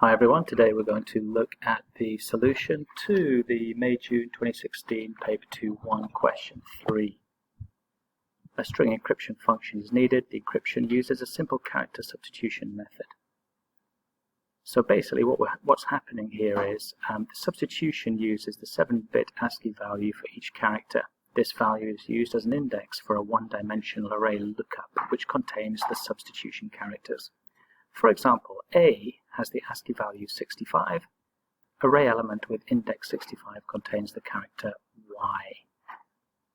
Hi everyone, today we're going to look at the solution to the MayJun 2016 Paper 2-1 question 3. A string encryption function is needed. The encryption uses a simple character substitution method. So basically what's happening here is the substitution uses the 7-bit ASCII value for each character. This value is used as an index for a one-dimensional array lookup which contains the substitution characters. For example, A has the ASCII value 65. Array element with index 65 contains the character Y.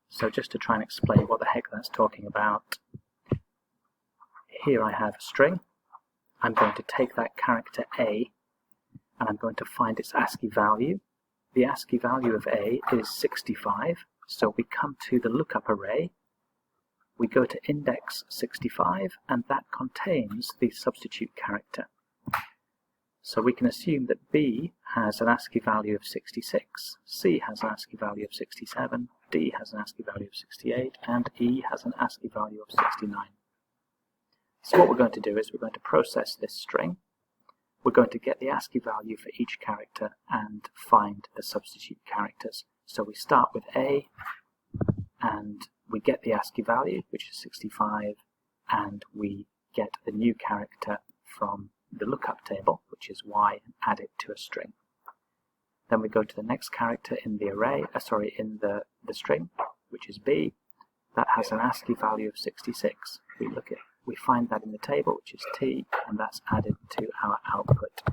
So just to try and explain what the heck that's talking about, here I have a string. I'm going to take that character A and I'm going to find its ASCII value. The ASCII value of A is 65, so we come to the lookup array. We go to index 65 and that contains the substitute character. So we can assume that B has an ASCII value of 66, C has an ASCII value of 67, D has an ASCII value of 68, and E has an ASCII value of 69. So what we're going to do is we're going to process this string. We're going to get the ASCII value for each character and find the substitute characters. So we start with A and we get the ASCII value, which is 65, and we get the new character from the lookup table, which is Y, and add it to a string. Then we go to the next character in the array, in the string, which is B. That has an ASCII value of 66. We find that in the table, which is T, and that's added to our output.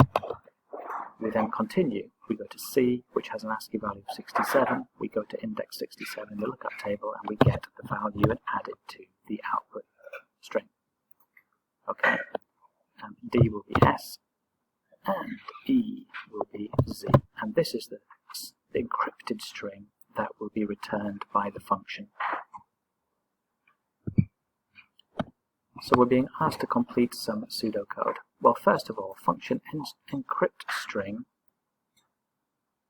We then continue. We go to C, which has an ASCII value of 67. We go to index 67 in the lookup table, and we get the value and add it to the output string. Okay. D will be S, and E will be Z. And this is the encrypted string that will be returned by the function. So we're being asked to complete some pseudocode. Well, first of all, function encrypt string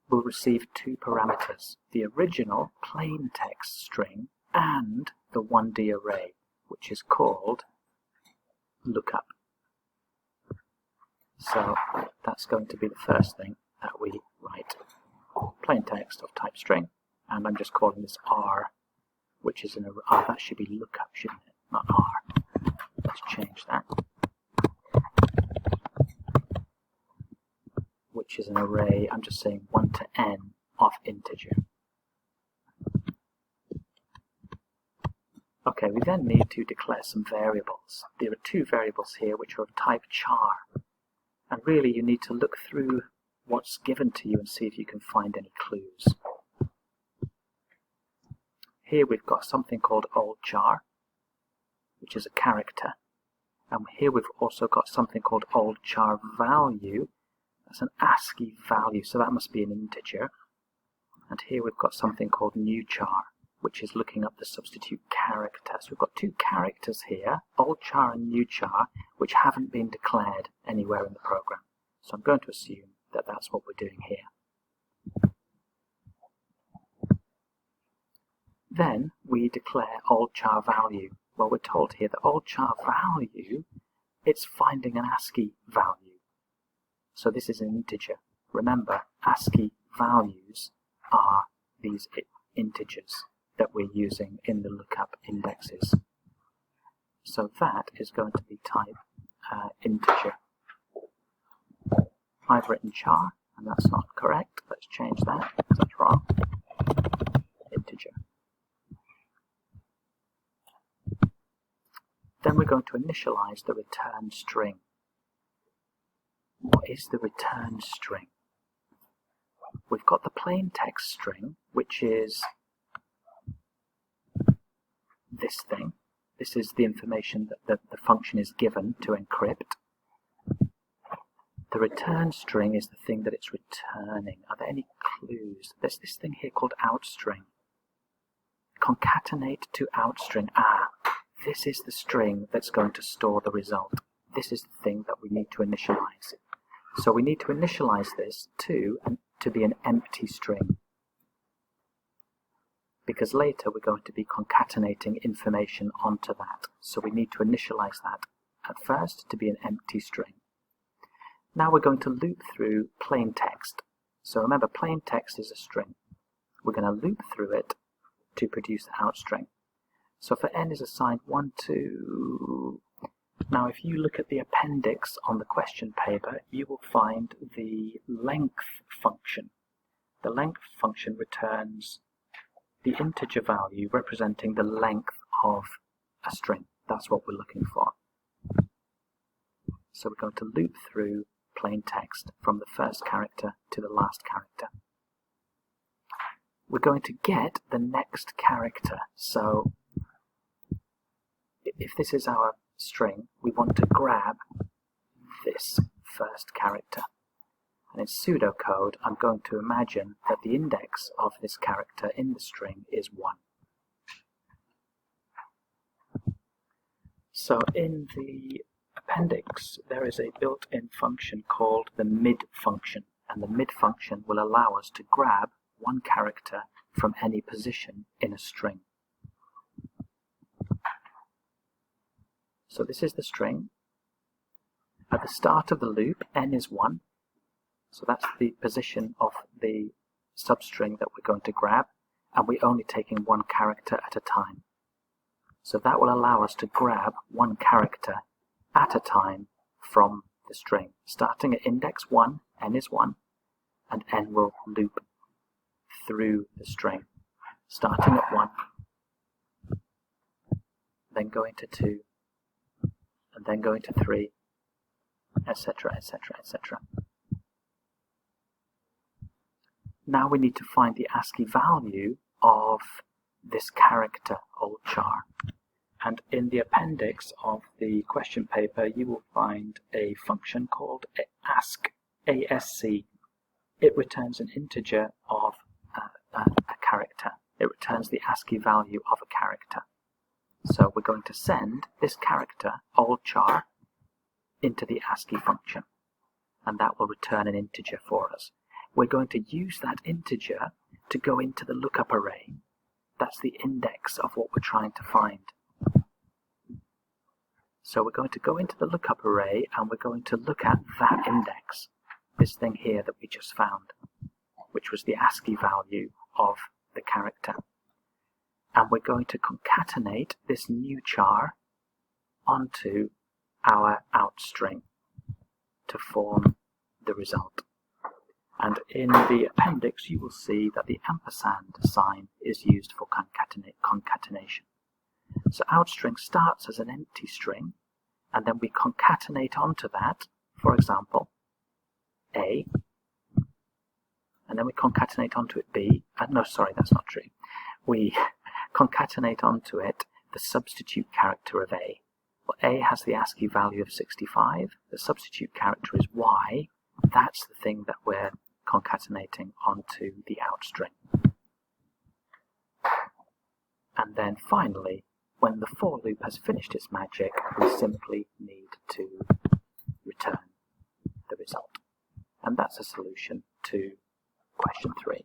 will receive two parameters, the original plain text string and the 1D array, which is called lookup. So that's going to be the first thing that we write. Plain text of type string, and I'm just calling this R, which is an array. That should be lookup, shouldn't it? Not R. Let's change that. Which is an array, I'm just saying 1 to n of integer. Okay, we then need to declare some variables. There are two variables here which are of type char. And really you need to look through what's given to you and see if you can find any clues. Here we've got something called old char, which is a character. And here we've also got something called old char value. That's an ASCII value, so that must be an integer. And here we've got something called new char, which is looking up the substitute character. So we've got two characters here, old char and new char, which haven't been declared anywhere in the program. So I'm going to assume that that's what we're doing here. Then we declare old char value. Well, we're told here that old char value, it's finding an ASCII value. So this is an integer. Remember, ASCII values are these integers that we're using in the lookup indexes. So that is going to be type integer. I've written char, and that's not correct. Let's change that, because that's wrong. Integer. Then we're going to initialize the return string. What is the return string? We've got the plain text string, which is this thing. This is the information that the function is given to encrypt. The return string is the thing that it's returning. Are there any clues? There's this thing here called outstring. Concatenate to outstring. This is the string that's going to store the result. This is the thing that we need to initialize. So we need to initialize this to be an empty string, because later we're going to be concatenating information onto that. So we need to initialize that at first to be an empty string. Now we're going to loop through plain text. So remember, plain text is a string. We're going to loop through it to produce the out string. So for n is assigned 1, 2... Now if you look at the appendix on the question paper, you will find the length function. The length function returns the integer value representing the length of a string. That's what we're looking for. So we're going to loop through plain text from the first character to the last character. We're going to get the next character. So if this is our string, we want to grab this first character. And in pseudocode, I'm going to imagine that the index of this character in the string is 1. So in the appendix, there is a built-in function called the mid function. And the mid function will allow us to grab one character from any position in a string. So this is the string. At the start of the loop, n is 1. So that's the position of the substring that we're going to grab, and we're only taking one character at a time. So that will allow us to grab one character at a time from the string. Starting at index 1, n is 1, and n will loop through the string. Starting at 1, then going to 2, and then going to 3, etc., etc., etc. Now we need to find the ASCII value of this character, old char. And in the appendix of the question paper, you will find a function called ASC. It returns an integer of a character. It returns the ASCII value of a character. So we're going to send this character, old char, into the ASCII function, and that will return an integer for us. We're going to use that integer to go into the lookup array. That's the index of what we're trying to find. So we're going to go into the lookup array and we're going to look at that index, this thing here that we just found, which was the ASCII value of the character. And we're going to concatenate this new char onto our out string to form the result. And in the appendix, you will see that the ampersand sign is used for concatenation. So outstring starts as an empty string, and then we concatenate onto that, for example, A, and then we concatenate onto it B. No, sorry, that's not true. We concatenate onto it the substitute character of A. Well, A has the ASCII value of 65. The substitute character is Y. That's the thing that we're concatenating onto the out string. And then finally, when the for loop has finished its magic, we simply need to return the result. And that's a solution to question 3.